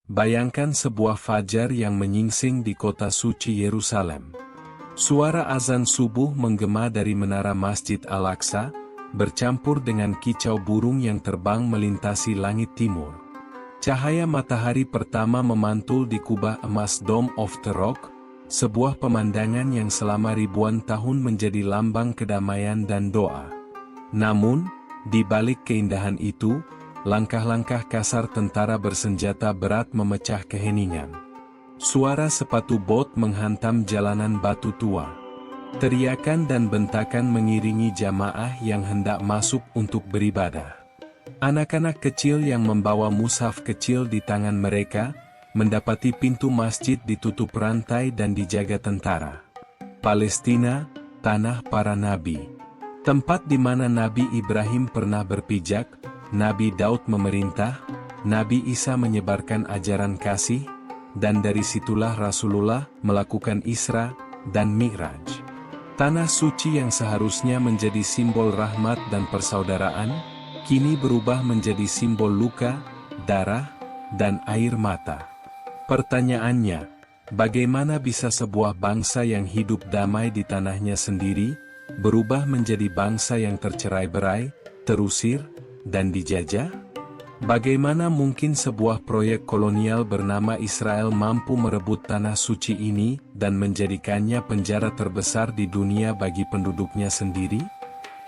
Bayangkan sebuah fajar yang menyingsing di kota suci Yerusalem. Suara azan subuh menggema dari menara Masjid Al-Aqsa, bercampur dengan kicau burung yang terbang melintasi langit timur. Cahaya matahari pertama memantul di kubah emas Dome of the Rock, sebuah pemandangan yang selama ribuan tahun menjadi lambang kedamaian dan doa. Namun, di balik keindahan itu, langkah-langkah kasar tentara bersenjata berat memecah keheningan. Suara sepatu bot menghantam jalanan batu tua. Teriakan dan bentakan mengiringi jamaah yang hendak masuk untuk beribadah. Anak-anak kecil yang membawa mushaf kecil di tangan mereka, mendapati pintu masjid ditutup rantai dan dijaga tentara. Palestina, tanah para nabi. Tempat di mana Nabi Ibrahim pernah berpijak, Nabi Daud memerintah, Nabi Isa menyebarkan ajaran kasih, dan dari situlah Rasulullah melakukan Isra dan Mi'raj. Tanah suci yang seharusnya menjadi simbol rahmat dan persaudaraan, kini berubah menjadi simbol luka, darah, dan air mata. Pertanyaannya, bagaimana bisa sebuah bangsa yang hidup damai di tanahnya sendiri, berubah menjadi bangsa yang tercerai-berai, terusir, dan dijajah? Bagaimana mungkin sebuah proyek kolonial bernama Israel mampu merebut tanah suci ini dan menjadikannya penjara terbesar di dunia bagi penduduknya sendiri?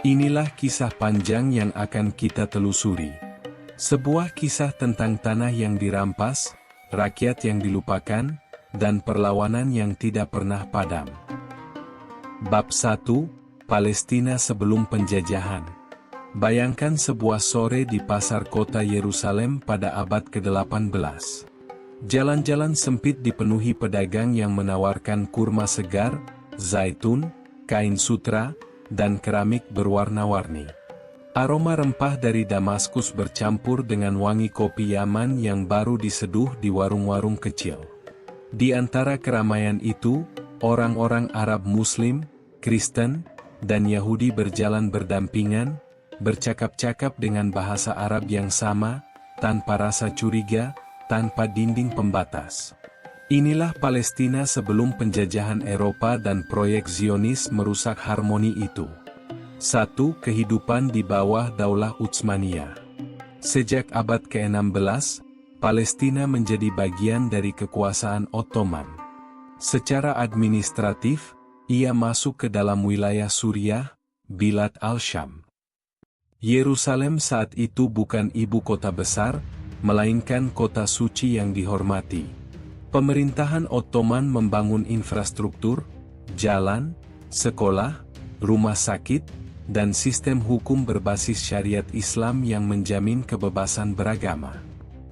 Inilah kisah panjang yang akan kita telusuri. Sebuah kisah tentang tanah yang dirampas, rakyat yang dilupakan, dan perlawanan yang tidak pernah padam. Bab 1, Palestina sebelum penjajahan. Bayangkan sebuah sore di pasar kota Yerusalem pada abad ke-18. Jalan-jalan sempit dipenuhi pedagang yang menawarkan kurma segar, zaitun, kain sutra, dan keramik berwarna-warni. Aroma rempah dari Damaskus bercampur dengan wangi kopi Yaman yang baru diseduh di warung-warung kecil. Di antara keramaian itu, orang-orang Arab Muslim, Kristen, dan Yahudi berjalan berdampingan, bercakap-cakap dengan bahasa Arab yang sama, tanpa rasa curiga, tanpa dinding pembatas. Inilah Palestina sebelum penjajahan Eropa dan proyek Zionis merusak harmoni itu. 1. Kehidupan di bawah Daulah Utsmaniyah. Sejak abad ke-16, Palestina menjadi bagian dari kekuasaan Ottoman. Secara administratif, ia masuk ke dalam wilayah Suriah, Bilad al-Syam. Yerusalem saat itu bukan ibu kota besar, melainkan kota suci yang dihormati. Pemerintahan Ottoman membangun infrastruktur, jalan, sekolah, rumah sakit, dan sistem hukum berbasis syariat Islam yang menjamin kebebasan beragama.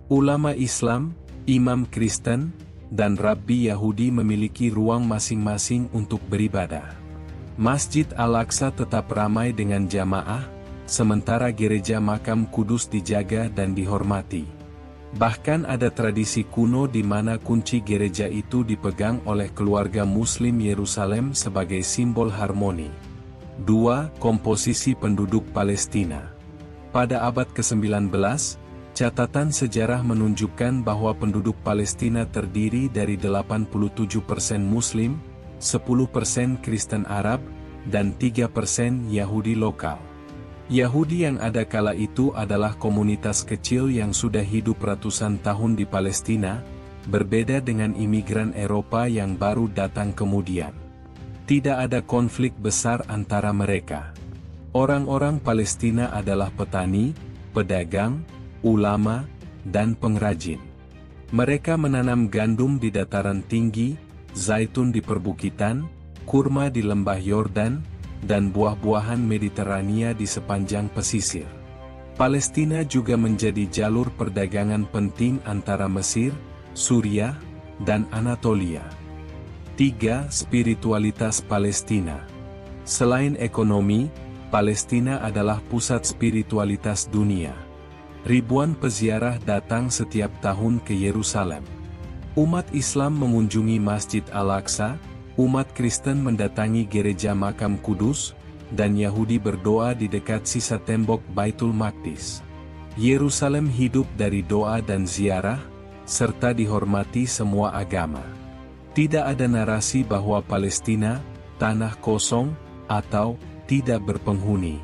Ulama Islam, imam Kristen, dan rabbi Yahudi memiliki ruang masing-masing untuk beribadah. Masjid Al-Aqsa tetap ramai dengan jamaah, sementara gereja Makam Kudus dijaga dan dihormati. Bahkan ada tradisi kuno di mana kunci gereja itu dipegang oleh keluarga Muslim Yerusalem sebagai simbol harmoni. 2. Komposisi penduduk Palestina. Pada abad ke-19, catatan sejarah menunjukkan bahwa penduduk Palestina terdiri dari 87% Muslim, 10% Kristen Arab, dan 3% Yahudi lokal. Yahudi yang ada kala itu adalah komunitas kecil yang sudah hidup ratusan tahun di Palestina, berbeda dengan imigran Eropa yang baru datang kemudian. Tidak ada konflik besar antara mereka. Orang-orang Palestina adalah petani, pedagang, ulama, dan pengrajin. Mereka menanam gandum di dataran tinggi, zaitun di perbukitan, kurma di lembah Yordan, dan buah-buahan Mediterania di sepanjang pesisir. Palestina juga menjadi jalur perdagangan penting antara Mesir, Suriah, dan Anatolia. 3. Spiritualitas Palestina. Selain ekonomi, Palestina adalah pusat spiritualitas dunia. Ribuan peziarah datang setiap tahun ke Yerusalem. Umat Islam mengunjungi Masjid Al-Aqsa, umat Kristen mendatangi gereja Makam Kudus, dan Yahudi berdoa di dekat sisa tembok Baitul Maqdis. Yerusalem hidup dari doa dan ziarah, serta dihormati semua agama. Tidak ada narasi bahwa Palestina, tanah kosong, atau tidak berpenghuni.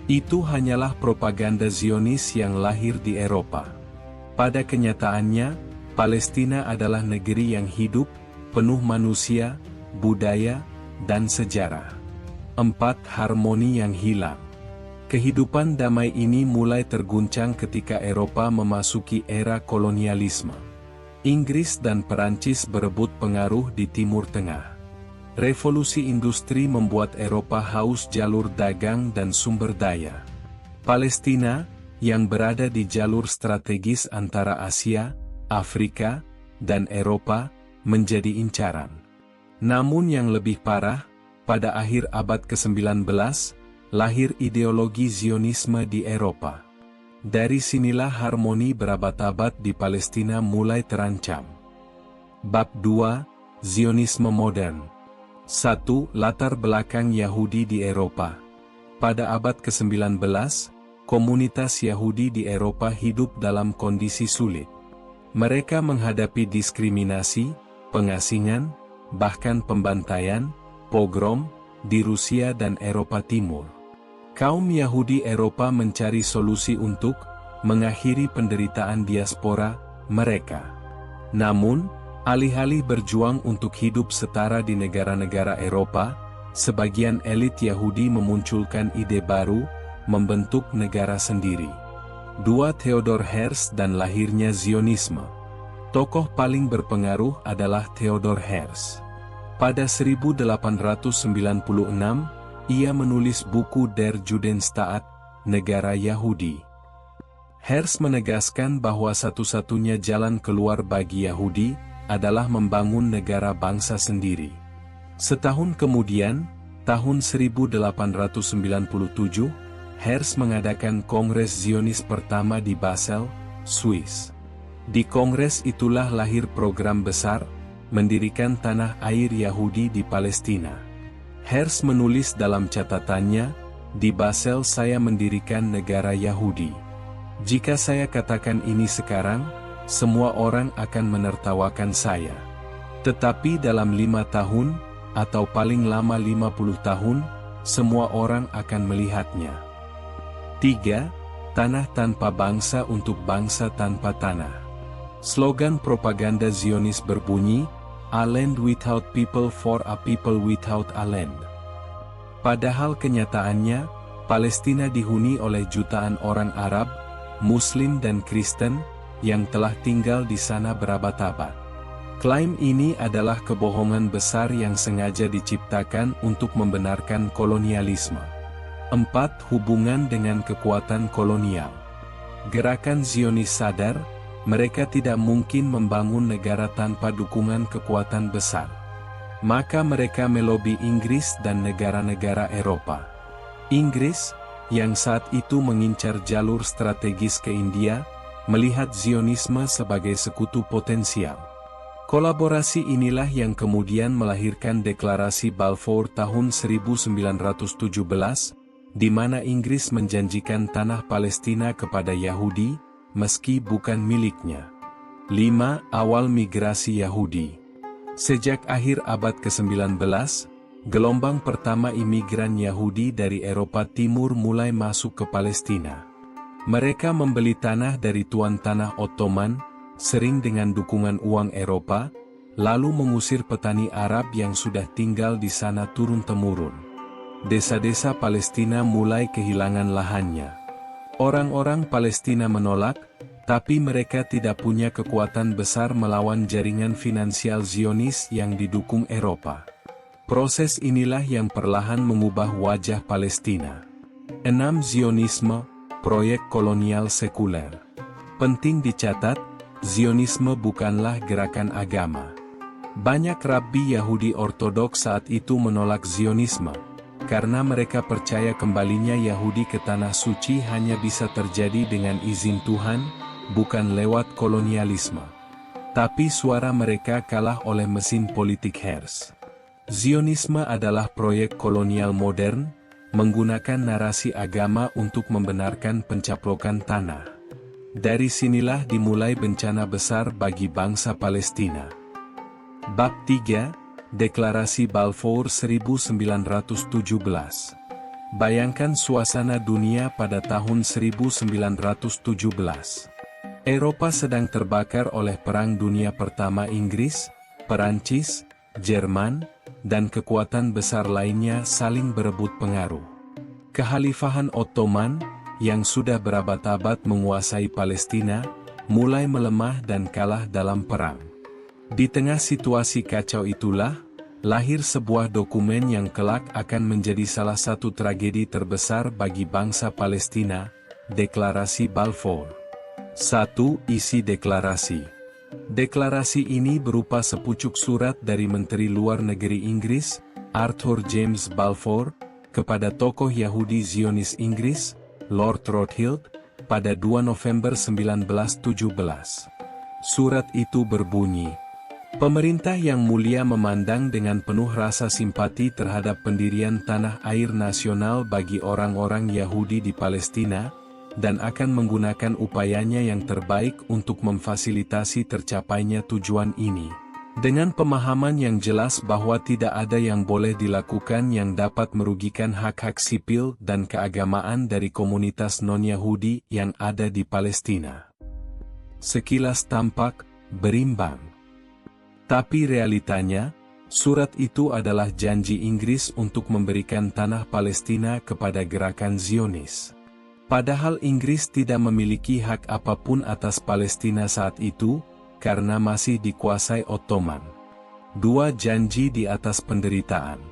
Itu hanyalah propaganda Zionis yang lahir di Eropa. Pada kenyataannya, Palestina adalah negeri yang hidup, penuh manusia, budaya, dan sejarah. 4. Harmoni yang hilang. Kehidupan damai ini mulai terguncang ketika Eropa memasuki era kolonialisme. Inggris dan Perancis berebut pengaruh di Timur Tengah. Revolusi industri membuat Eropa haus jalur dagang dan sumber daya. Palestina, yang berada di jalur strategis antara Asia, Afrika, dan Eropa, menjadi incaran. Namun yang lebih parah, pada akhir abad ke-19, lahir ideologi Zionisme di Eropa. Dari sinilah harmoni berabad-abad di Palestina mulai terancam. Bab 2. Zionisme modern. 1. Latar belakang Yahudi di Eropa. Pada abad ke-19, komunitas Yahudi di Eropa hidup dalam kondisi sulit. Mereka menghadapi diskriminasi, pengasingan, bahkan pembantaian, pogrom, di Rusia dan Eropa Timur. Kaum Yahudi Eropa mencari solusi untuk mengakhiri penderitaan diaspora mereka. Namun, alih-alih berjuang untuk hidup setara di negara-negara Eropa, sebagian elit Yahudi memunculkan ide baru, membentuk negara sendiri. 2. Theodor Herzl dan lahirnya Zionisme. Tokoh paling berpengaruh adalah Theodor Herzl. Pada 1896, ia menulis buku Der Judenstaat, Negara Yahudi. Herzl menegaskan bahwa satu-satunya jalan keluar bagi Yahudi adalah membangun negara bangsa sendiri. Setahun kemudian, tahun 1897, Herzl mengadakan Kongres Zionis pertama di Basel, Swiss. Di kongres itulah lahir program besar, mendirikan tanah air Yahudi di Palestina. Herzl menulis dalam catatannya, "Di Basel saya mendirikan negara Yahudi. Jika saya katakan ini sekarang, semua orang akan menertawakan saya. Tetapi dalam 5 tahun, atau paling lama 50 tahun, semua orang akan melihatnya." 3. Tanah tanpa bangsa untuk bangsa tanpa tanah. Slogan propaganda Zionis berbunyi, "A land without people for a people without a land." Padahal kenyataannya, Palestina dihuni oleh jutaan orang Arab, Muslim dan Kristen, yang telah tinggal di sana berabad-abad. Klaim ini adalah kebohongan besar yang sengaja diciptakan untuk membenarkan kolonialisme. 4. Hubungan dengan kekuatan kolonial. Gerakan Zionis sadar, mereka tidak mungkin membangun negara tanpa dukungan kekuatan besar. Maka mereka melobi Inggris dan negara-negara Eropa. Inggris, yang saat itu mengincar jalur strategis ke India, melihat Zionisme sebagai sekutu potensial. Kolaborasi inilah yang kemudian melahirkan Deklarasi Balfour tahun 1917, di mana Inggris menjanjikan tanah Palestina kepada Yahudi, meski bukan miliknya. 5. Awal migrasi Yahudi. Sejak akhir abad ke-19, gelombang pertama imigran Yahudi dari Eropa Timur mulai masuk ke Palestina. Mereka membeli tanah dari tuan tanah Ottoman, sering dengan dukungan uang Eropa, lalu mengusir petani Arab yang sudah tinggal di sana turun-temurun. Desa-desa Palestina mulai kehilangan lahannya. Orang-orang Palestina menolak, tapi mereka tidak punya kekuatan besar melawan jaringan finansial Zionis yang didukung Eropa. Proses inilah yang perlahan mengubah wajah Palestina. 6. Zionisme, proyek kolonial sekuler. Penting dicatat, Zionisme bukanlah gerakan agama. Banyak rabbi Yahudi Ortodoks saat itu menolak Zionisme, karena mereka percaya kembalinya Yahudi ke Tanah Suci hanya bisa terjadi dengan izin Tuhan, bukan lewat kolonialisme. Tapi suara mereka kalah oleh mesin politik Herzl. Zionisme adalah proyek kolonial modern, menggunakan narasi agama untuk membenarkan pencaplokan tanah. Dari sinilah dimulai bencana besar bagi bangsa Palestina. Bab 3, Deklarasi Balfour 1917. Bayangkan suasana dunia pada tahun 1917. Eropa sedang terbakar oleh Perang Dunia Pertama. Inggris, Perancis, Jerman, dan kekuatan besar lainnya saling berebut pengaruh. Kekhalifahan Ottoman, yang sudah berabad-abad menguasai Palestina, mulai melemah dan kalah dalam perang. Di tengah situasi kacau itulah, lahir sebuah dokumen yang kelak akan menjadi salah satu tragedi terbesar bagi bangsa Palestina, Deklarasi Balfour. 1. Isi deklarasi. Deklarasi ini berupa sepucuk surat dari Menteri Luar Negeri Inggris, Arthur James Balfour, kepada tokoh Yahudi Zionis Inggris, Lord Rothschild, pada 2 November 1917. Surat itu berbunyi, "Pemerintah yang mulia memandang dengan penuh rasa simpati terhadap pendirian tanah air nasional bagi orang-orang Yahudi di Palestina, dan akan menggunakan upayanya yang terbaik untuk memfasilitasi tercapainya tujuan ini. Dengan pemahaman yang jelas bahwa tidak ada yang boleh dilakukan yang dapat merugikan hak-hak sipil dan keagamaan dari komunitas non-Yahudi yang ada di Palestina." Sekilas tampak berimbang. Tapi realitanya, surat itu adalah janji Inggris untuk memberikan tanah Palestina kepada gerakan Zionis. Padahal Inggris tidak memiliki hak apapun atas Palestina saat itu, karena masih dikuasai Ottoman. 2 janji di atas penderitaan.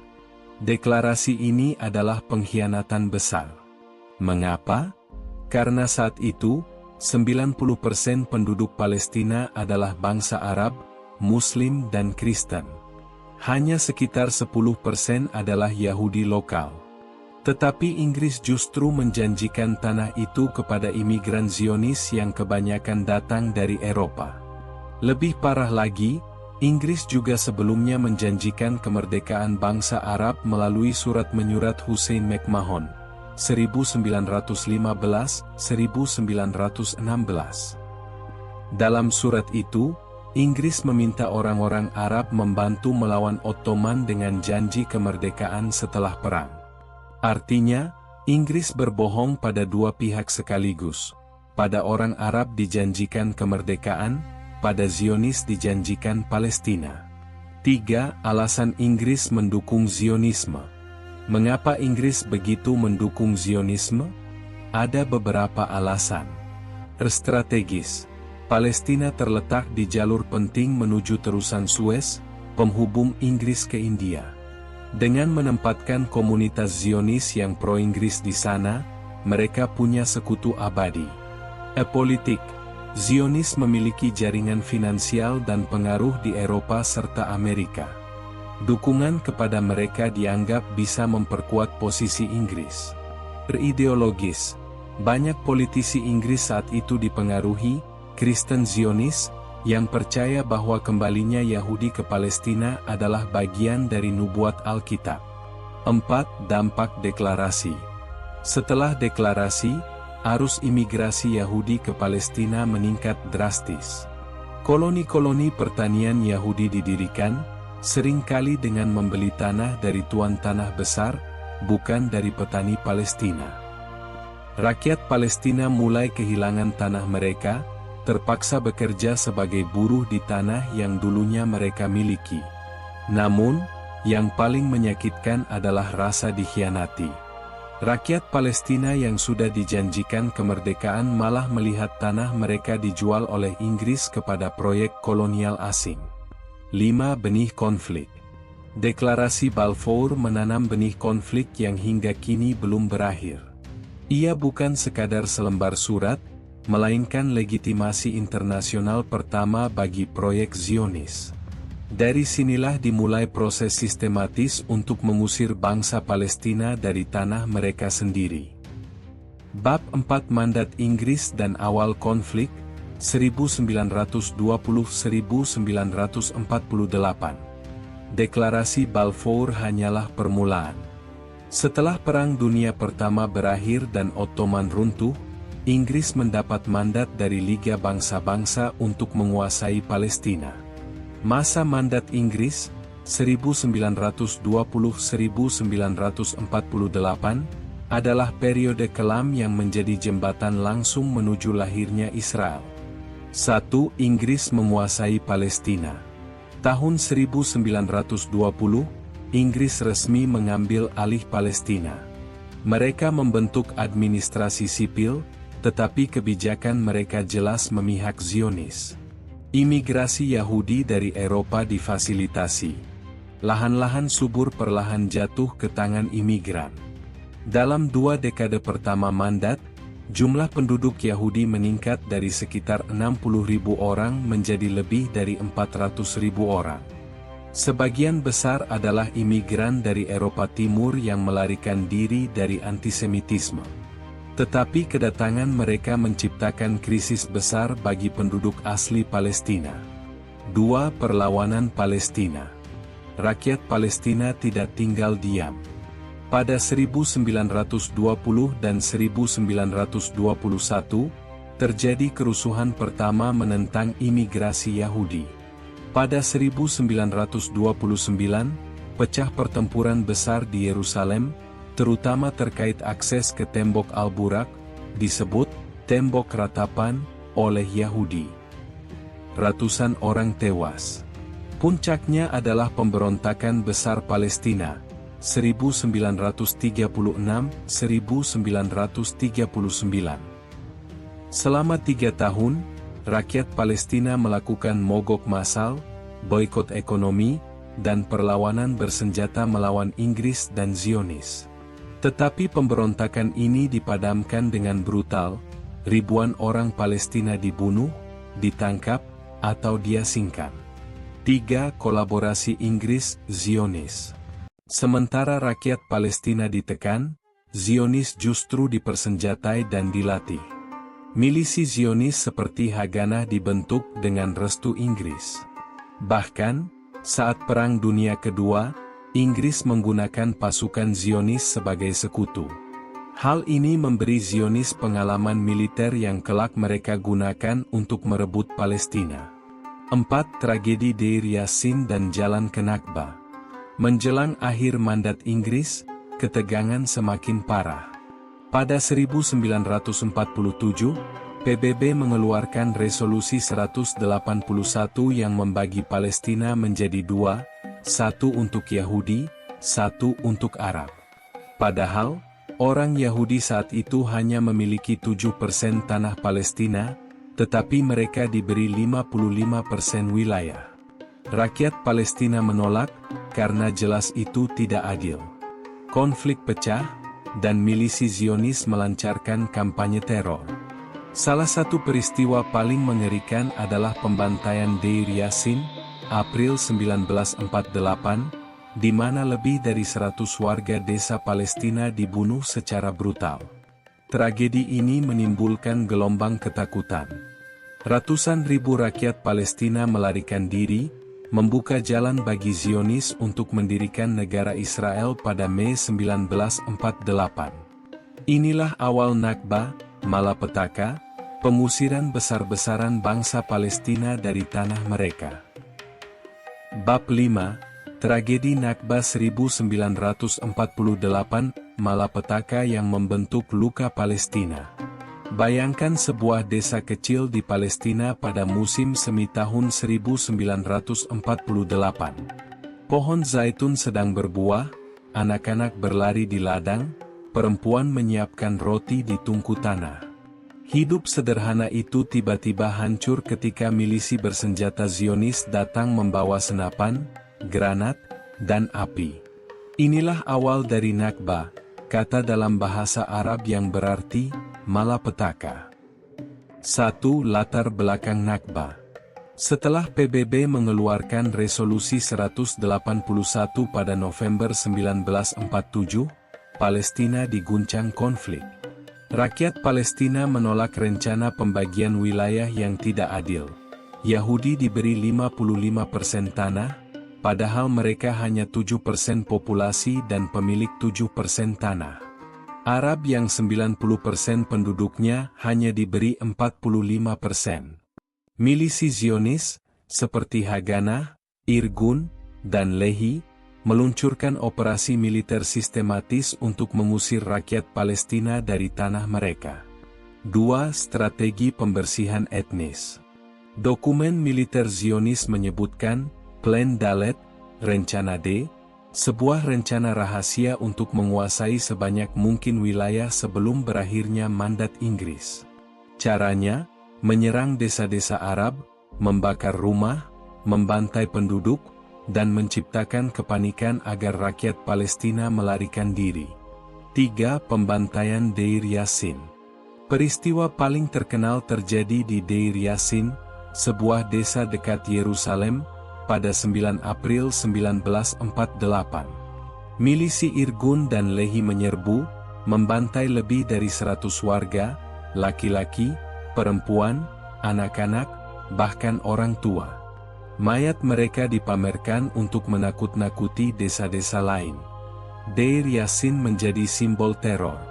Deklarasi ini adalah pengkhianatan besar. Mengapa? Karena saat itu, 90% penduduk Palestina adalah bangsa Arab, Muslim dan Kristen. Hanya sekitar 10% adalah Yahudi lokal. Tetapi Inggris justru menjanjikan tanah itu kepada imigran Zionis yang kebanyakan datang dari Eropa. Lebih parah lagi, Inggris juga sebelumnya menjanjikan kemerdekaan bangsa Arab melalui surat menyurat Hussein McMahon, 1915-1916. Dalam surat itu, Inggris meminta orang-orang Arab membantu melawan Ottoman dengan janji kemerdekaan setelah perang. Artinya, Inggris berbohong pada dua pihak sekaligus. Pada orang Arab dijanjikan kemerdekaan, pada Zionis dijanjikan Palestina. 3. Alasan Inggris mendukung Zionisme. Mengapa Inggris begitu mendukung Zionisme? Ada beberapa alasan. Strategis. Palestina terletak di jalur penting menuju terusan Suez, penghubung Inggris ke India. Dengan menempatkan komunitas Zionis yang pro-Inggris di sana, mereka punya sekutu abadi. Politik. Zionis memiliki jaringan finansial dan pengaruh di Eropa serta Amerika. Dukungan kepada mereka dianggap bisa memperkuat posisi Inggris. Ideologis. Banyak politisi Inggris saat itu dipengaruhi Kristen Zionis, yang percaya bahwa kembalinya Yahudi ke Palestina adalah bagian dari nubuat Alkitab. 4. Dampak deklarasi. Setelah deklarasi, arus imigrasi Yahudi ke Palestina meningkat drastis. Koloni-koloni pertanian Yahudi didirikan, seringkali dengan membeli tanah dari tuan tanah besar, bukan dari petani Palestina. Rakyat Palestina mulai kehilangan tanah mereka, terpaksa bekerja sebagai buruh di tanah yang dulunya mereka miliki. Namun, yang paling menyakitkan adalah rasa dikhianati. Rakyat Palestina yang sudah dijanjikan kemerdekaan malah melihat tanah mereka dijual oleh Inggris kepada proyek kolonial asing. 5. Benih konflik. Deklarasi Balfour menanam benih konflik yang hingga kini belum berakhir. Ia bukan sekadar selembar surat, melainkan legitimasi internasional pertama bagi proyek Zionis. Dari sinilah dimulai proses sistematis untuk mengusir bangsa Palestina dari tanah mereka sendiri. Bab 4 Mandat Inggris dan awal konflik, 1920-1948. Deklarasi Balfour hanyalah permulaan. Setelah Perang Dunia Pertama berakhir dan Ottoman runtuh, Inggris mendapat mandat dari Liga Bangsa-Bangsa untuk menguasai Palestina. Masa mandat Inggris, 1920-1948, adalah periode kelam yang menjadi jembatan langsung menuju lahirnya Israel. 1. Inggris menguasai Palestina. Tahun 1920, Inggris resmi mengambil alih Palestina. Mereka membentuk administrasi sipil, tetapi kebijakan mereka jelas memihak Zionis. Imigrasi Yahudi dari Eropa difasilitasi. Lahan-lahan subur perlahan jatuh ke tangan imigran. Dalam 2 dekade pertama mandat, jumlah penduduk Yahudi meningkat dari sekitar 60.000 orang menjadi lebih dari 400.000 orang. Sebagian besar adalah imigran dari Eropa Timur yang melarikan diri dari antisemitisme. Tetapi kedatangan mereka menciptakan krisis besar bagi penduduk asli Palestina. 2. Perlawanan Palestina. Rakyat Palestina tidak tinggal diam. Pada 1920 dan 1921, terjadi kerusuhan pertama menentang imigrasi Yahudi. Pada 1929, pecah pertempuran besar di Yerusalem, terutama terkait akses ke Tembok Al-Burak, disebut Tembok Ratapan, oleh Yahudi. Ratusan orang tewas. Puncaknya adalah pemberontakan besar Palestina, 1936-1939. Selama 3 tahun, rakyat Palestina melakukan mogok massal, boikot ekonomi, dan perlawanan bersenjata melawan Inggris dan Zionis. Tetapi pemberontakan ini dipadamkan dengan brutal, ribuan orang Palestina dibunuh, ditangkap, atau diasingkan. 3. Kolaborasi Inggris-Zionis. Sementara rakyat Palestina ditekan, Zionis justru dipersenjatai dan dilatih. Milisi Zionis seperti Haganah dibentuk dengan restu Inggris. Bahkan, saat Perang Dunia Kedua, Inggris menggunakan pasukan Zionis sebagai sekutu. Hal ini memberi Zionis pengalaman militer yang kelak mereka gunakan untuk merebut Palestina. 4. Tragedi Deir Yassin dan Jalan ke Nakba. Menjelang akhir mandat Inggris, ketegangan semakin parah. Pada 1947, PBB mengeluarkan resolusi 181 yang membagi Palestina menjadi 2, 1 untuk Yahudi, 1 untuk Arab. Padahal, orang Yahudi saat itu hanya memiliki 7% tanah Palestina, tetapi mereka diberi 55% wilayah. Rakyat Palestina menolak, karena jelas itu tidak adil. Konflik pecah, dan milisi Zionis melancarkan kampanye teror. Salah satu peristiwa paling mengerikan adalah pembantaian Deir Yassin, April 1948, di mana lebih dari 100 warga desa Palestina dibunuh secara brutal. Tragedi ini menimbulkan gelombang ketakutan. Ratusan ribu rakyat Palestina melarikan diri, membuka jalan bagi Zionis untuk mendirikan negara Israel pada Mei 1948. Inilah awal Nakba, malapetaka, pengusiran besar-besaran bangsa Palestina dari tanah mereka. Bab 5, Tragedi Nakba 1948, malapetaka yang membentuk luka Palestina. Bayangkan sebuah desa kecil di Palestina pada musim semi tahun 1948. Pohon zaitun sedang berbuah, anak-anak berlari di ladang, perempuan menyiapkan roti di tungku tanah. Hidup sederhana itu tiba-tiba hancur ketika milisi bersenjata Zionis datang membawa senapan, granat, dan api. Inilah awal dari Nakba, kata dalam bahasa Arab yang berarti malapetaka. 1. Latar belakang Nakba. Setelah PBB mengeluarkan resolusi 181 pada November 1947, Palestina diguncang konflik. Rakyat Palestina menolak rencana pembagian wilayah yang tidak adil. Yahudi diberi 55% tanah, padahal mereka hanya 7% populasi dan pemilik 7% tanah. Arab yang 90% penduduknya hanya diberi 45%. Milisi Zionis, seperti Haganah, Irgun, dan Lehi, meluncurkan operasi militer sistematis untuk mengusir rakyat Palestina dari tanah mereka. 2. Strategi pembersihan etnis. Dokumen militer Zionis menyebutkan, Plan Dalet, Rencana D, sebuah rencana rahasia untuk menguasai sebanyak mungkin wilayah sebelum berakhirnya mandat Inggris. Caranya, menyerang desa-desa Arab, membakar rumah, membantai penduduk, dan menciptakan kepanikan agar rakyat Palestina melarikan diri. 3. Pembantaian Deir Yassin. Peristiwa paling terkenal terjadi di Deir Yassin, sebuah desa dekat Yerusalem, pada 9 April 1948. Milisi Irgun dan Lehi menyerbu, membantai lebih dari 100 warga, laki-laki, perempuan, anak-anak, bahkan orang tua. Mayat mereka dipamerkan untuk menakut-nakuti desa-desa lain. Deir Yassin menjadi simbol teror.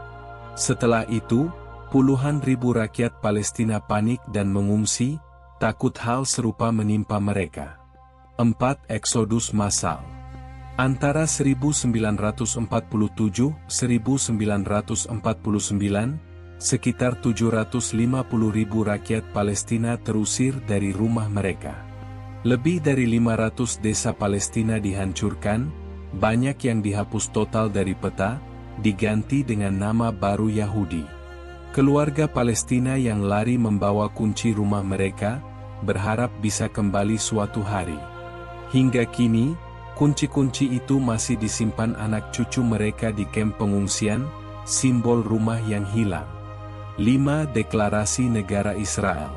Setelah itu, puluhan ribu rakyat Palestina panik dan mengungsi, takut hal serupa menimpa mereka. 4. Eksodus massal. Antara 1947-1949, sekitar 750.000 rakyat Palestina terusir dari rumah mereka. Lebih dari 500 desa Palestina dihancurkan, banyak yang dihapus total dari peta, diganti dengan nama baru Yahudi. Keluarga Palestina yang lari membawa kunci rumah mereka, berharap bisa kembali suatu hari. Hingga kini, kunci-kunci itu masih disimpan anak cucu mereka di kamp pengungsian, simbol rumah yang hilang. 5. Deklarasi Negara Israel.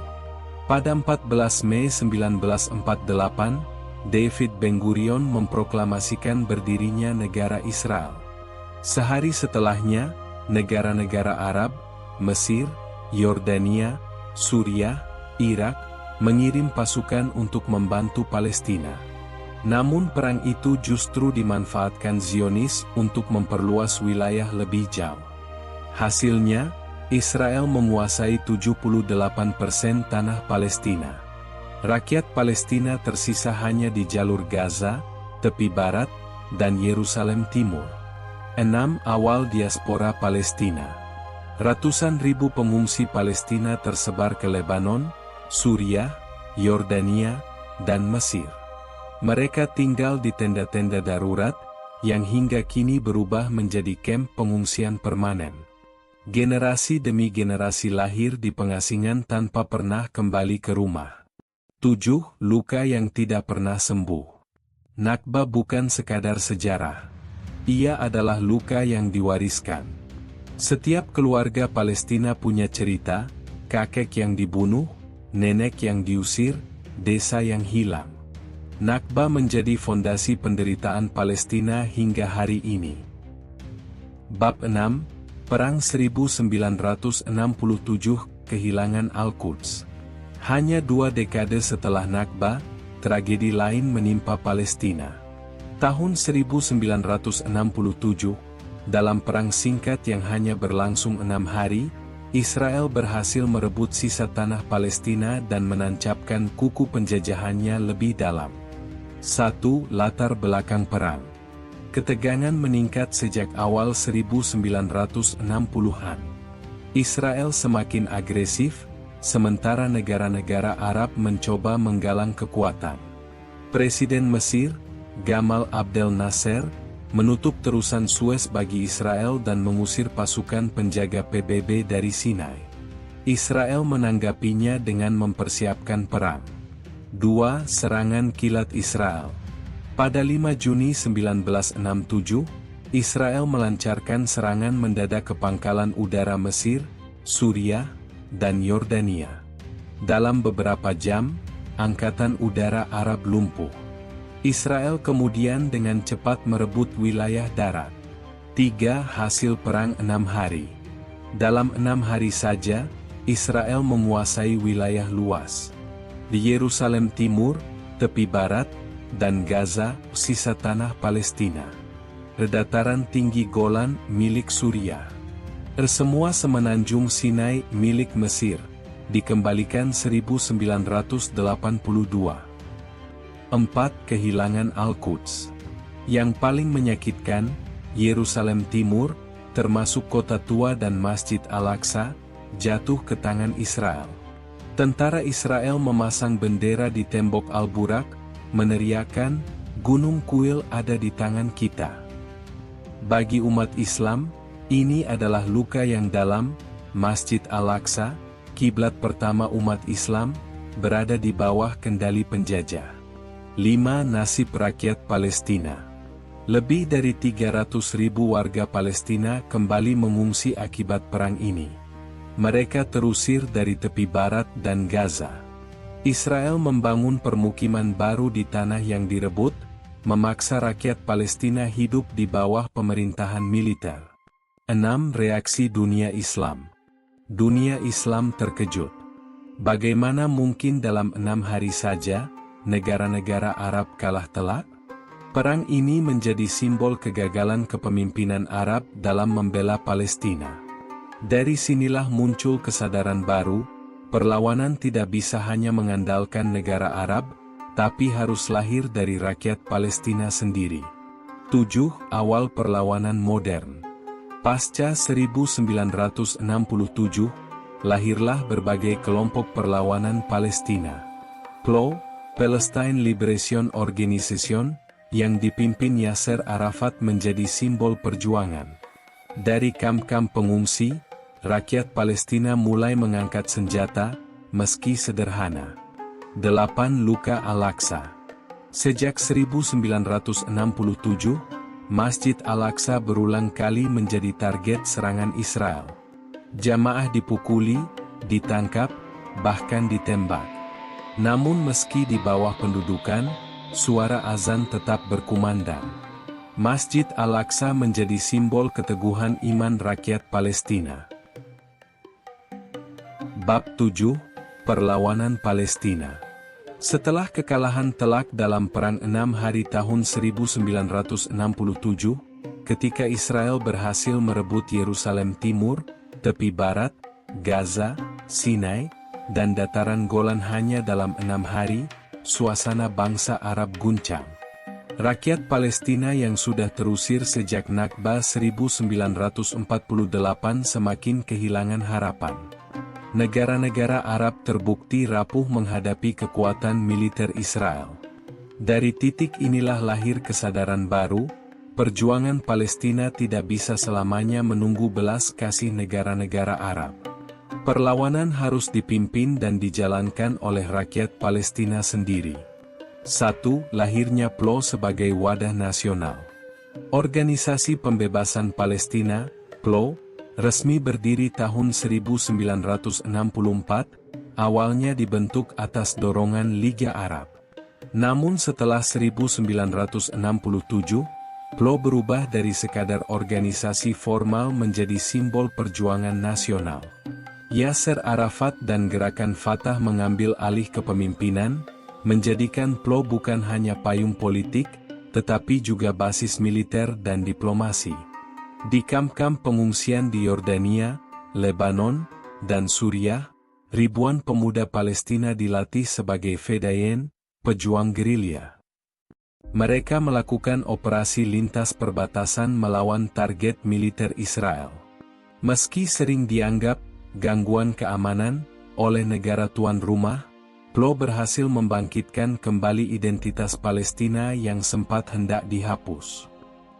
Pada 14 Mei 1948, David Ben-Gurion memproklamasikan berdirinya negara Israel. Sehari setelahnya, negara-negara Arab, Mesir, Yordania, Suriah, Irak, mengirim pasukan untuk membantu Palestina. Namun perang itu justru dimanfaatkan Zionis untuk memperluas wilayah lebih jauh. Hasilnya, Israel menguasai 78% tanah Palestina. Rakyat Palestina tersisa hanya di jalur Gaza, tepi barat, dan Yerusalem Timur. 6. Awal diaspora Palestina. Ratusan ribu pengungsi Palestina tersebar ke Lebanon, Suriah, Yordania, dan Mesir. Mereka tinggal di tenda-tenda darurat, yang hingga kini berubah menjadi kamp pengungsian permanen. Generasi demi generasi lahir di pengasingan tanpa pernah kembali ke rumah. 7. Luka yang tidak pernah sembuh. Nakba bukan sekadar sejarah. Ia adalah luka yang diwariskan. Setiap keluarga Palestina punya cerita, kakek yang dibunuh, nenek yang diusir, desa yang hilang. Nakba menjadi fondasi penderitaan Palestina hingga hari ini. Bab 6, Perang 1967, Kehilangan Al-Quds. Hanya 2 dekade setelah Nakba, tragedi lain menimpa Palestina. Tahun 1967, dalam perang singkat yang hanya berlangsung 6 hari, Israel berhasil merebut sisa tanah Palestina dan menancapkan kuku penjajahannya lebih dalam. 1. Latar belakang perang. Ketegangan meningkat sejak awal 1960-an. Israel semakin agresif, sementara negara-negara Arab mencoba menggalang kekuatan. Presiden Mesir, Gamal Abdel Nasser, menutup terusan Suez bagi Israel dan mengusir pasukan penjaga PBB dari Sinai. Israel menanggapinya dengan mempersiapkan perang. 2. Serangan kilat Israel. Pada 5 Juni 1967, Israel melancarkan serangan mendadak ke pangkalan udara Mesir, Suriah, dan Yordania. Dalam beberapa jam, Angkatan Udara Arab lumpuh. Israel kemudian dengan cepat merebut wilayah darat. 3. Hasil perang 6 hari. Dalam 6 hari saja, Israel menguasai wilayah luas. Di Yerusalem Timur, tepi barat, dan Gaza, sisa tanah Palestina. Dataran tinggi Golan milik Suriah. Semua semenanjung Sinai milik Mesir, dikembalikan 1982. 4. Kehilangan Al-Quds. Yang paling menyakitkan, Yerusalem Timur, termasuk kota tua dan Masjid Al-Aqsa, jatuh ke tangan Israel. Tentara Israel memasang bendera di tembok Al-Burak, meneriakkan, Gunung Kuil ada di tangan kita. Bagi umat Islam, ini adalah luka yang dalam. Masjid Al-Aqsa, kiblat pertama umat Islam, berada di bawah kendali penjajah. 5. Nasib rakyat Palestina. Lebih dari 300.000 warga Palestina kembali mengungsi akibat perang ini. Mereka terusir dari tepi barat dan Gaza. Israel membangun permukiman baru di tanah yang direbut, memaksa rakyat Palestina hidup di bawah pemerintahan militer. 6. Reaksi dunia Islam. Dunia Islam terkejut. Bagaimana mungkin dalam 6 hari saja, negara-negara Arab kalah telak? Perang ini menjadi simbol kegagalan kepemimpinan Arab dalam membela Palestina. Dari sinilah muncul kesadaran baru, perlawanan tidak bisa hanya mengandalkan negara Arab, tapi harus lahir dari rakyat Palestina sendiri. 7. Awal perlawanan modern. Pasca 1967, lahirlah berbagai kelompok perlawanan Palestina. PLO, Palestine Liberation Organization, yang dipimpin Yasser Arafat menjadi simbol perjuangan. Dari kamp-kamp pengungsi, rakyat Palestina mulai mengangkat senjata, meski sederhana. 8. Luka Al-Aqsa. Sejak 1967, Masjid Al-Aqsa berulang kali menjadi target serangan Israel. Jamaah dipukuli, ditangkap, bahkan ditembak. Namun meski di bawah pendudukan, suara azan tetap berkumandang. Masjid Al-Aqsa menjadi simbol keteguhan iman rakyat Palestina. Bab 7. Perlawanan Palestina. Setelah kekalahan telak dalam Perang 6 Hari tahun 1967, ketika Israel berhasil merebut Yerusalem Timur, tepi barat, Gaza, Sinai, dan dataran Golan hanya dalam 6 hari, suasana bangsa Arab guncang. Rakyat Palestina yang sudah terusir sejak Nakba 1948 semakin kehilangan harapan. Negara-negara Arab terbukti rapuh menghadapi kekuatan militer Israel. Dari titik inilah lahir kesadaran baru, perjuangan Palestina tidak bisa selamanya menunggu belas kasih negara-negara Arab. Perlawanan harus dipimpin dan dijalankan oleh rakyat Palestina sendiri. 1. Lahirnya PLO sebagai wadah nasional. Organisasi Pembebasan Palestina, PLO, resmi berdiri tahun 1964, awalnya dibentuk atas dorongan Liga Arab. Namun setelah 1967, PLO berubah dari sekadar organisasi formal menjadi simbol perjuangan nasional. Yasser Arafat dan gerakan Fatah mengambil alih kepemimpinan, menjadikan PLO bukan hanya payung politik, tetapi juga basis militer dan diplomasi. Di kamp-kamp pengungsian di Yordania, Lebanon, dan Suriah, ribuan pemuda Palestina dilatih sebagai fedayeen, pejuang gerilya. Mereka melakukan operasi lintas perbatasan melawan target militer Israel. Meski sering dianggap gangguan keamanan oleh negara tuan rumah, PLO berhasil membangkitkan kembali identitas Palestina yang sempat hendak dihapus.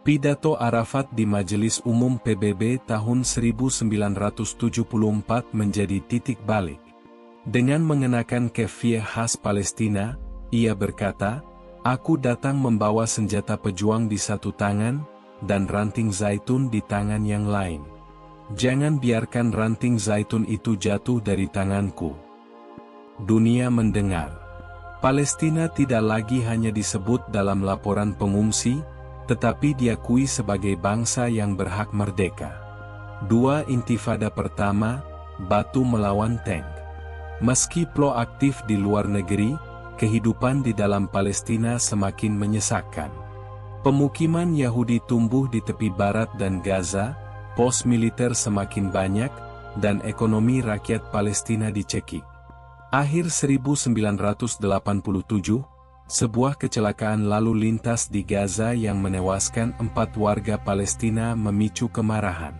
Pidato Arafat di Majelis Umum PBB tahun 1974 menjadi titik balik. Dengan mengenakan kefiyeh khas Palestina, ia berkata, "Aku datang membawa senjata pejuang di satu tangan, dan ranting zaitun di tangan yang lain. Jangan biarkan ranting zaitun itu jatuh dari tanganku." Dunia mendengar. Palestina tidak lagi hanya disebut dalam laporan pengungsi, tetapi diakui sebagai bangsa yang berhak merdeka. 2. Intifada pertama, batu melawan tank. Meski PLO aktif di luar negeri, kehidupan di dalam Palestina semakin menyesakkan. Pemukiman Yahudi tumbuh di tepi barat dan Gaza, pos militer semakin banyak, dan ekonomi rakyat Palestina dicekik. Akhir 1987, sebuah kecelakaan lalu lintas di Gaza yang menewaskan 4 warga Palestina memicu kemarahan.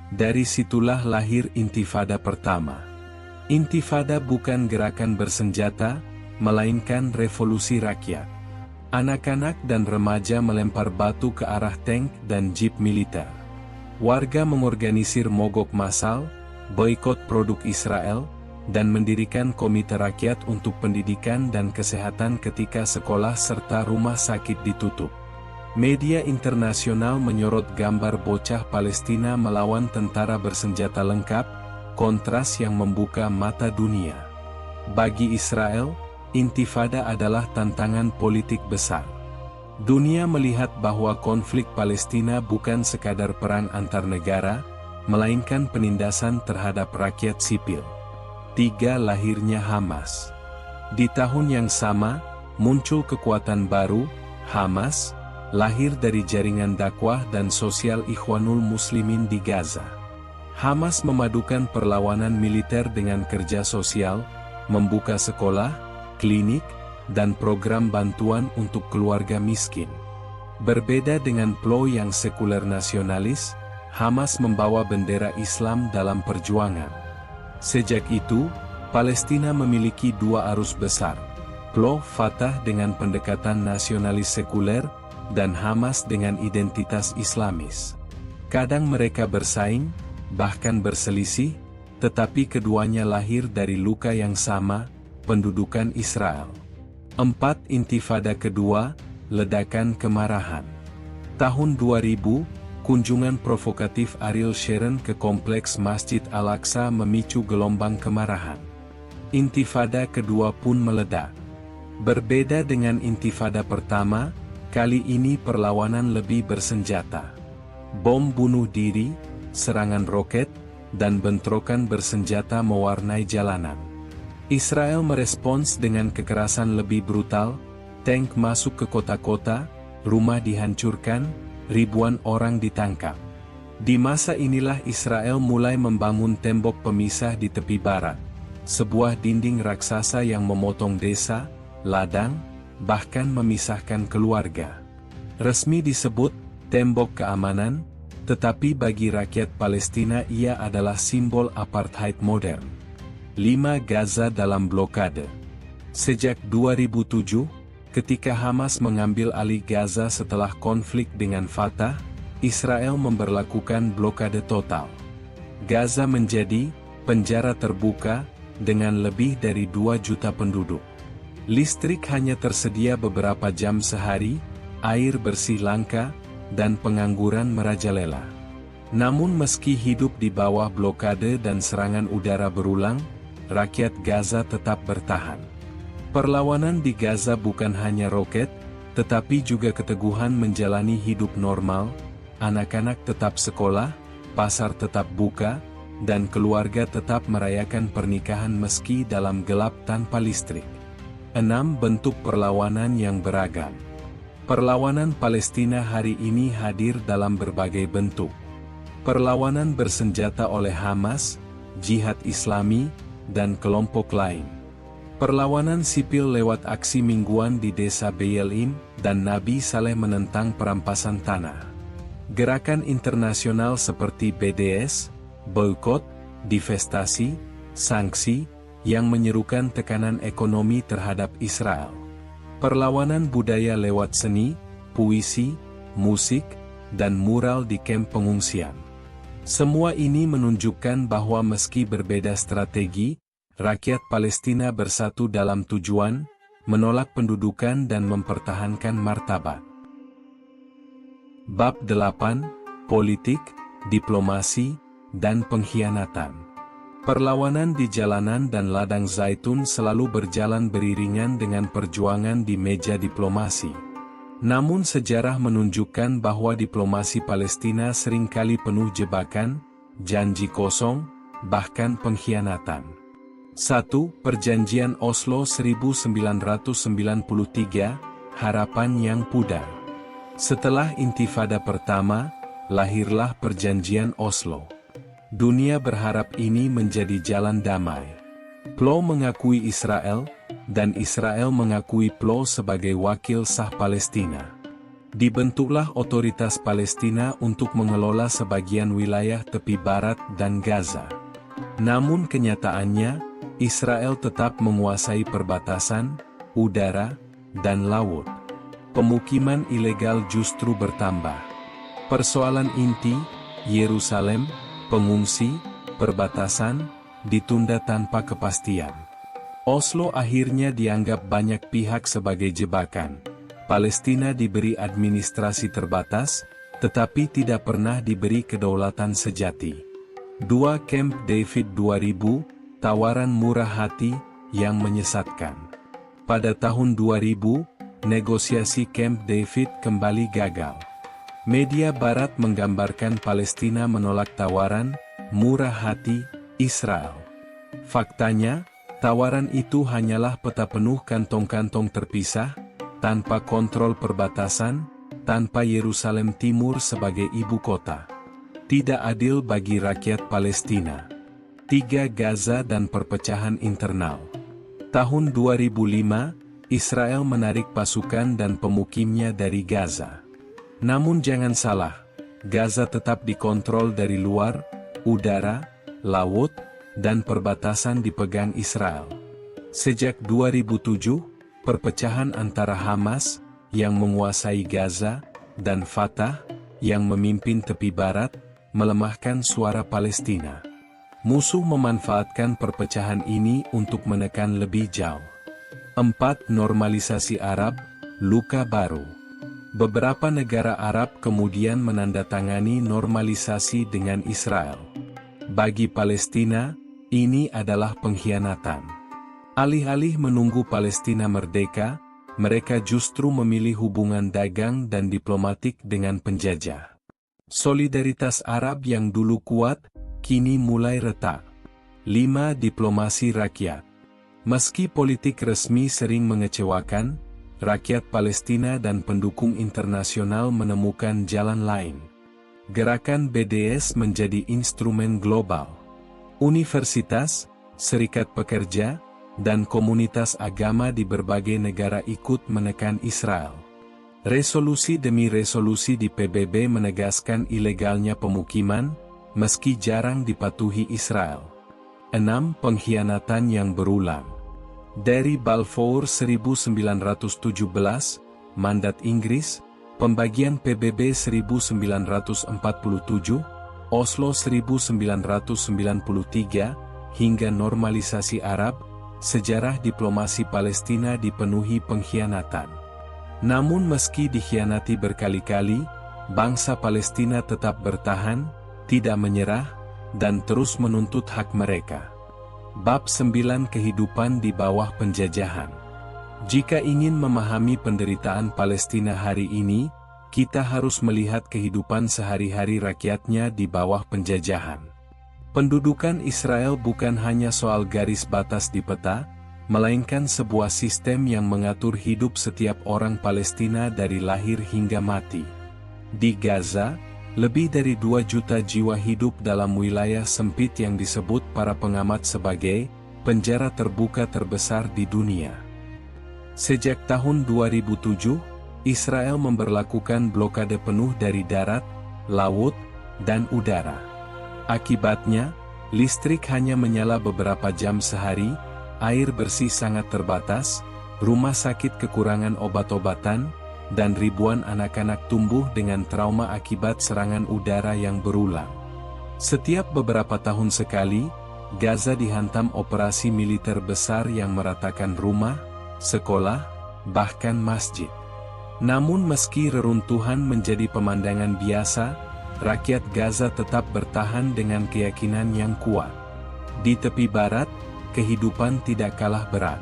Dari situlah lahir Intifada pertama. Intifada bukan gerakan bersenjata, melainkan revolusi rakyat. Anak-anak dan remaja melempar batu ke arah tank dan jeep militer. Warga mengorganisir mogok massal, boikot produk Israel, dan mendirikan komite rakyat untuk pendidikan dan kesehatan ketika sekolah serta rumah sakit ditutup. Media internasional menyorot gambar bocah Palestina melawan tentara bersenjata lengkap, kontras yang membuka mata dunia. Bagi Israel, Intifada adalah tantangan politik besar. Dunia melihat bahwa konflik Palestina bukan sekadar perang antar negara, melainkan penindasan terhadap rakyat sipil. 3. Lahirnya Hamas. Di tahun yang sama, muncul kekuatan baru, Hamas, lahir dari jaringan dakwah dan sosial Ikhwanul Muslimin di Gaza. Hamas memadukan perlawanan militer dengan kerja sosial, membuka sekolah, klinik, dan program bantuan untuk keluarga miskin. Berbeda dengan PLO yang sekuler nasionalis, Hamas membawa bendera Islam dalam perjuangan. Sejak itu, Palestina memiliki 2 arus besar, PLO Fatah dengan pendekatan nasionalis sekuler, dan Hamas dengan identitas Islamis. Kadang mereka bersaing, bahkan berselisih, tetapi keduanya lahir dari luka yang sama, pendudukan Israel. 4. Intifada kedua, ledakan kemarahan. Tahun 2000, kunjungan provokatif Ariel Sharon ke kompleks Masjid Al-Aqsa memicu gelombang kemarahan. Intifada kedua pun meledak. Berbeda dengan intifada pertama, kali ini perlawanan lebih bersenjata. Bom bunuh diri, serangan roket, dan bentrokan bersenjata mewarnai jalanan. Israel merespons dengan kekerasan lebih brutal, tank masuk ke kota-kota, rumah dihancurkan, ribuan orang ditangkap. Di masa inilah Israel mulai membangun tembok pemisah di tepi barat, sebuah dinding raksasa yang memotong desa, ladang, bahkan memisahkan keluarga. Resmi disebut tembok keamanan, tetapi bagi rakyat Palestina ia adalah simbol apartheid modern. 5. Gaza dalam blokade. Sejak 2007, ketika Hamas mengambil alih Gaza setelah konflik dengan Fatah, Israel memberlakukan blokade total. Gaza menjadi penjara terbuka dengan lebih dari 2 juta penduduk. Listrik hanya tersedia beberapa jam sehari, air bersih langka, dan pengangguran merajalela. Namun meski hidup di bawah blokade dan serangan udara berulang, rakyat Gaza tetap bertahan. Perlawanan di Gaza bukan hanya roket, tetapi juga keteguhan menjalani hidup normal, anak-anak tetap sekolah, pasar tetap buka, dan keluarga tetap merayakan pernikahan meski dalam gelap tanpa listrik. 6. Bentuk perlawanan yang beragam. Perlawanan Palestina hari ini hadir dalam berbagai bentuk. Perlawanan bersenjata oleh Hamas, Jihad Islami, dan kelompok lain. Perlawanan sipil lewat aksi mingguan di desa Beyelim, dan Nabi Saleh menentang perampasan tanah. Gerakan internasional seperti BDS, boikot, divestasi, sanksi, yang menyerukan tekanan ekonomi terhadap Israel. Perlawanan budaya lewat seni, puisi, musik, dan mural di kamp pengungsian. Semua ini menunjukkan bahwa meski berbeda strategi, rakyat Palestina bersatu dalam tujuan, menolak pendudukan dan mempertahankan martabat. Bab 8, Politik, Diplomasi, dan Pengkhianatan. Perlawanan di jalanan dan ladang zaitun selalu berjalan beriringan dengan perjuangan di meja diplomasi. Namun sejarah menunjukkan bahwa diplomasi Palestina seringkali penuh jebakan, janji kosong, bahkan pengkhianatan. 1. Perjanjian Oslo 1993, harapan yang pudar. Setelah Intifada pertama, lahirlah Perjanjian Oslo. Dunia berharap ini menjadi jalan damai. PLO mengakui Israel, dan Israel mengakui PLO sebagai wakil sah Palestina. Dibentuklah Otoritas Palestina untuk mengelola sebagian wilayah tepi barat dan Gaza. Namun kenyataannya, Israel tetap menguasai perbatasan, udara, dan laut. Pemukiman ilegal justru bertambah. Persoalan inti, Yerusalem, pengungsi, perbatasan, ditunda tanpa kepastian. Oslo akhirnya dianggap banyak pihak sebagai jebakan. Palestina diberi administrasi terbatas, tetapi tidak pernah diberi kedaulatan sejati. 2 Camp David 2000, tawaran murah hati, yang menyesatkan. Pada tahun 2000, negosiasi Camp David kembali gagal. Media Barat menggambarkan Palestina menolak tawaran murah hati Israel. Faktanya, tawaran itu hanyalah peta penuh kantong-kantong terpisah, tanpa kontrol perbatasan, tanpa Yerusalem Timur sebagai ibu kota. Tidak adil bagi rakyat Palestina. 3 Gaza dan perpecahan internal. Tahun 2005, Israel menarik pasukan dan pemukimnya dari Gaza. Namun jangan salah, Gaza tetap dikontrol dari luar, udara, laut, dan perbatasan dipegang Israel. Sejak 2007, perpecahan antara Hamas, yang menguasai Gaza, dan Fatah, yang memimpin tepi barat, melemahkan suara Palestina. Musuh memanfaatkan perpecahan ini untuk menekan lebih jauh. 4. Normalisasi Arab, luka baru. Beberapa negara Arab kemudian menandatangani normalisasi dengan Israel. Bagi Palestina, ini adalah pengkhianatan. Alih-alih menunggu Palestina merdeka, mereka justru memilih hubungan dagang dan diplomatik dengan penjajah. Solidaritas Arab yang dulu kuat, kini mulai retak. 5. Diplomasi rakyat. Meski politik resmi sering mengecewakan, rakyat Palestina dan pendukung internasional menemukan jalan lain. Gerakan BDS menjadi instrumen global. Universitas, serikat pekerja, dan komunitas agama di berbagai negara ikut menekan Israel. Resolusi demi resolusi di PBB menegaskan ilegalnya pemukiman, meski jarang dipatuhi Israel. 6. Pengkhianatan yang berulang. Dari Balfour 1917, mandat Inggris, pembagian PBB 1947, Oslo 1993, hingga normalisasi Arab, sejarah diplomasi Palestina dipenuhi pengkhianatan. Namun meski dikhianati berkali-kali, bangsa Palestina tetap bertahan, tidak menyerah, dan terus menuntut hak mereka. Bab 9. Kehidupan di bawah penjajahan. Jika ingin memahami penderitaan Palestina hari ini, kita harus melihat kehidupan sehari-hari rakyatnya di bawah penjajahan. Pendudukan Israel bukan hanya soal garis batas di peta, melainkan sebuah sistem yang mengatur hidup setiap orang Palestina dari lahir hingga mati. Di Gaza, lebih dari 2 juta jiwa hidup dalam wilayah sempit yang disebut para pengamat sebagai penjara terbuka terbesar di dunia. Sejak tahun 2007, Israel memberlakukan blokade penuh dari darat, laut, dan udara. Akibatnya, listrik hanya menyala beberapa jam sehari, air bersih sangat terbatas, rumah sakit kekurangan obat-obatan, dan ribuan anak-anak tumbuh dengan trauma akibat serangan udara yang berulang. Setiap beberapa tahun sekali, Gaza dihantam operasi militer besar yang meratakan rumah, sekolah, bahkan masjid. Namun meski reruntuhan menjadi pemandangan biasa, rakyat Gaza tetap bertahan dengan keyakinan yang kuat. Di tepi barat, kehidupan tidak kalah berat.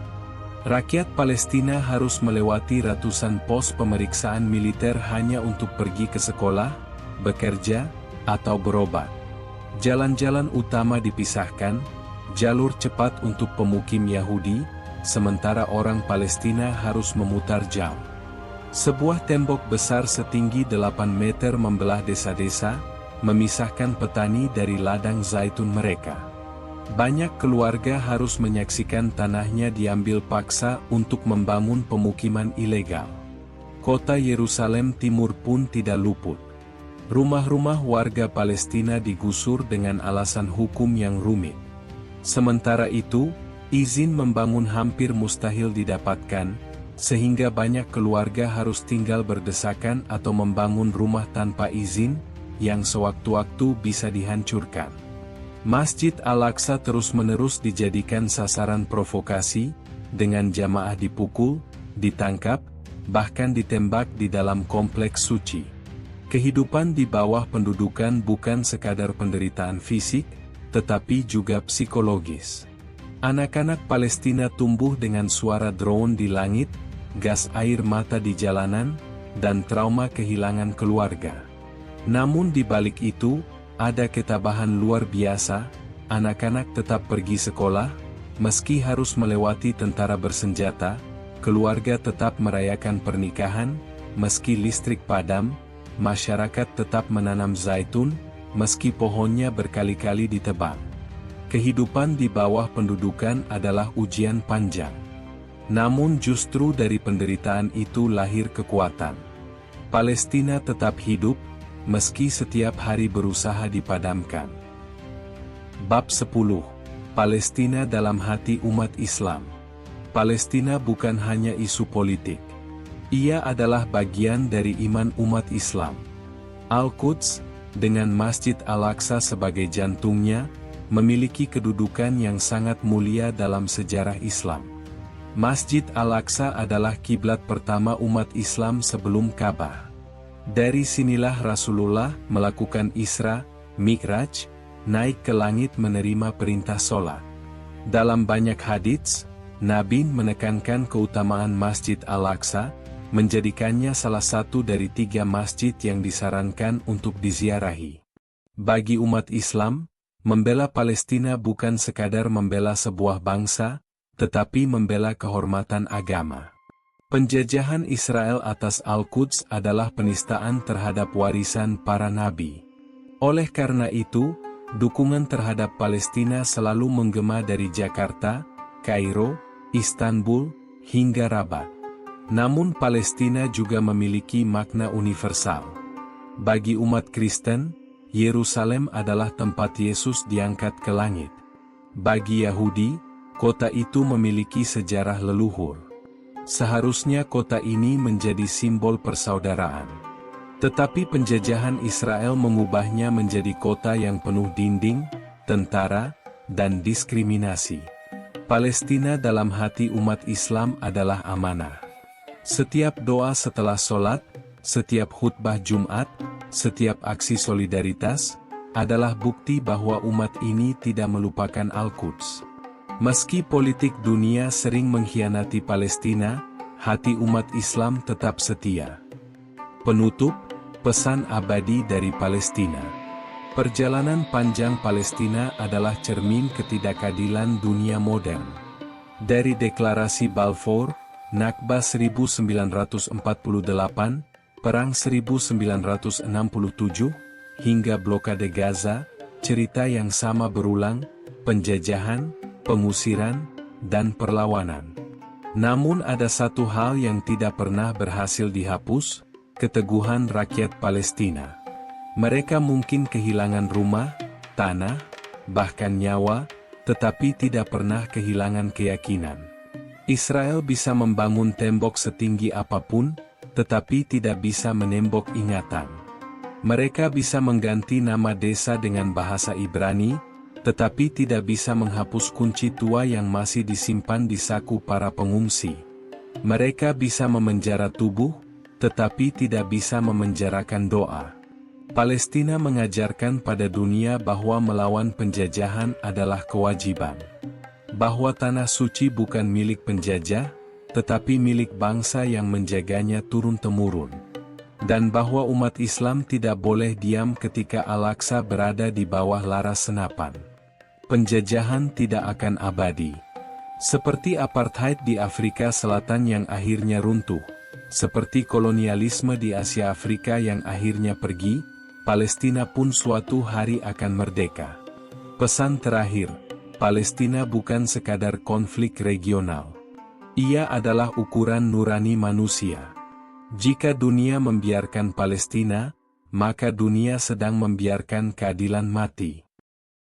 Rakyat Palestina harus melewati ratusan pos pemeriksaan militer hanya untuk pergi ke sekolah, bekerja, atau berobat. Jalan-jalan utama dipisahkan, jalur cepat untuk pemukim Yahudi, sementara orang Palestina harus memutar jauh. Sebuah tembok besar setinggi 8 meter membelah desa-desa, memisahkan petani dari ladang zaitun mereka. Banyak keluarga harus menyaksikan tanahnya diambil paksa untuk membangun pemukiman ilegal. Kota Yerusalem Timur pun tidak luput. Rumah-rumah warga Palestina digusur dengan alasan hukum yang rumit. Sementara itu, izin membangun hampir mustahil didapatkan, sehingga banyak keluarga harus tinggal berdesakan atau membangun rumah tanpa izin, yang sewaktu-waktu bisa dihancurkan. Masjid Al-Aqsa terus-menerus dijadikan sasaran provokasi, dengan jamaah dipukul, ditangkap, bahkan ditembak di dalam kompleks suci. Kehidupan di bawah pendudukan bukan sekadar penderitaan fisik, tetapi juga psikologis. Anak-anak Palestina tumbuh dengan suara drone di langit, gas air mata di jalanan, dan trauma kehilangan keluarga. Namun di balik itu, ada ketabahan luar biasa, anak-anak tetap pergi sekolah, meski harus melewati tentara bersenjata, keluarga tetap merayakan pernikahan, meski listrik padam, masyarakat tetap menanam zaitun, meski pohonnya berkali-kali ditebang. Kehidupan di bawah pendudukan adalah ujian panjang. Namun justru dari penderitaan itu lahir kekuatan. Palestina tetap hidup, meski setiap hari berusaha dipadamkan. Bab 10. Palestina dalam hati umat Islam. Palestina bukan hanya isu politik. Ia adalah bagian dari iman umat Islam. Al-Quds, dengan Masjid Al-Aqsa sebagai jantungnya, memiliki kedudukan yang sangat mulia dalam sejarah Islam. Masjid Al-Aqsa adalah kiblat pertama umat Islam sebelum Ka'bah. Dari sinilah Rasulullah melakukan Isra, Mi'raj, naik ke langit menerima perintah sholat. Dalam banyak hadits, Nabi menekankan keutamaan Masjid Al-Aqsa, menjadikannya salah satu dari 3 masjid yang disarankan untuk diziarahi. Bagi umat Islam, membela Palestina bukan sekadar membela sebuah bangsa, tetapi membela kehormatan agama. Penjajahan Israel atas Al-Quds adalah penistaan terhadap warisan para nabi. Oleh karena itu, dukungan terhadap Palestina selalu menggema dari Jakarta, Kairo, Istanbul, hingga Rabat. Namun Palestina juga memiliki makna universal. Bagi umat Kristen, Yerusalem adalah tempat Yesus diangkat ke langit. Bagi Yahudi, kota itu memiliki sejarah leluhur. Seharusnya kota ini menjadi simbol persaudaraan. Tetapi penjajahan Israel mengubahnya menjadi kota yang penuh dinding, tentara, dan diskriminasi. Palestina dalam hati umat Islam adalah amanah. Setiap doa setelah sholat, setiap khutbah Jumat, setiap aksi solidaritas, adalah bukti bahwa umat ini tidak melupakan Al-Quds. Meski politik dunia sering mengkhianati Palestina, hati umat Islam tetap setia. Penutup, pesan abadi dari Palestina. Perjalanan panjang Palestina adalah cermin ketidakadilan dunia modern. Dari deklarasi Balfour, Nakba 1948, Perang 1967, hingga blokade Gaza, cerita yang sama berulang, penjajahan, pengusiran, dan perlawanan. Namun ada satu hal yang tidak pernah berhasil dihapus, keteguhan rakyat Palestina. Mereka mungkin kehilangan rumah, tanah, bahkan nyawa, tetapi tidak pernah kehilangan keyakinan. Israel bisa membangun tembok setinggi apapun, tetapi tidak bisa menembok ingatan. Mereka bisa mengganti nama desa dengan bahasa Ibrani, tetapi tidak bisa menghapus kunci tua yang masih disimpan di saku para pengungsi. Mereka bisa memenjara tubuh, tetapi tidak bisa memenjarakan doa. Palestina mengajarkan pada dunia bahwa melawan penjajahan adalah kewajiban. Bahwa tanah suci bukan milik penjajah, tetapi milik bangsa yang menjaganya turun-temurun. Dan bahwa umat Islam tidak boleh diam ketika Al-Aqsa berada di bawah laras senapan. Penjajahan tidak akan abadi. Seperti apartheid di Afrika Selatan yang akhirnya runtuh, Seperti kolonialisme di Asia Afrika yang akhirnya pergi, Palestina pun suatu hari akan merdeka. Pesan terakhir, Palestina bukan sekadar konflik regional. Ia adalah ukuran nurani manusia. Jika dunia membiarkan Palestina, maka dunia sedang membiarkan keadilan mati.